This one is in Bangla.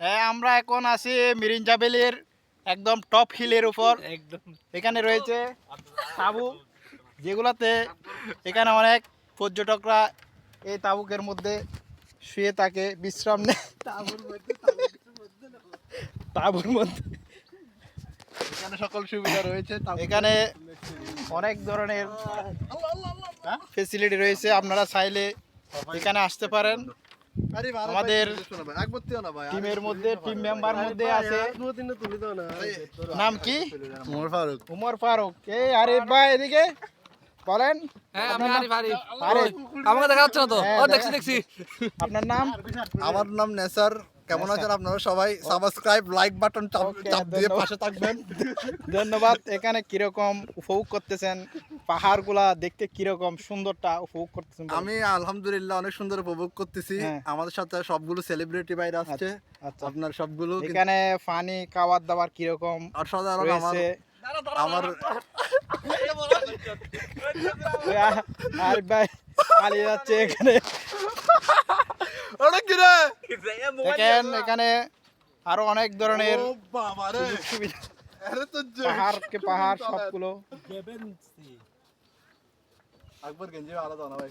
হ্যাঁ, আমরা এখন আছি মিরিঞ্জা ভ্যালির একদম টপ হিলের উপর। একদম এখানে রয়েছে তাঁবু, যেগুলাতে এখানে অনেক পর্যটকরা এই তাঁবুকের মধ্যে শুয়ে থাকে, বিশ্রাম নেয়। তাঁবুর মধ্যে এখানে সকল সুবিধা রয়েছে। এখানে অনেক ধরনের ফেসিলিটি রয়েছে, আপনারা চাইলে এখানে আসতে পারেন। আমাদের টিমের মধ্যে টিম মেম্বার মধ্যে আছে, নাম কি? উমর ফারুক। এই আরিফ ভাই এদিকে বলেন। হ্যাঁ, আমি আরিফ। আরিফ, আমাকে দেখা যাচ্ছে না তো? হ্যাঁ, ও দেখছি। আপনার নাম? আমার নাম নেসার। কেমন আছেন আপনারা সবাই? সাবস্ক্রাইব, লাইক বাটন চাপ দিয়ে পাশে থাকবেন। ধন্যবাদ। এখানে কিরকম উপভোগ করতেছেন? পাহাড়গুলা দেখতে কিরকম সুন্দরটা উপভোগ করতেছেন? আমি আলহামদুলিল্লাহ অনেক সুন্দর উপভোগ করতেছি। আমাদের সাথে সবগুলো সেলিব্রিটি বাইরে আসছে। আচ্ছা, আপনার সবগুলো এখানে পানি খাবার দাবার কিরকম অসাধারণ। রয়েছে? আমার আরিফ ভাই পালিয়ে যাচ্ছে এখানে। দেখেন এখানে আরো অনেক ধরনের সুযোগ সুবিধা, পাহাড় সবগুলো। আকবর গঞ্জি আলাদা না ভাই।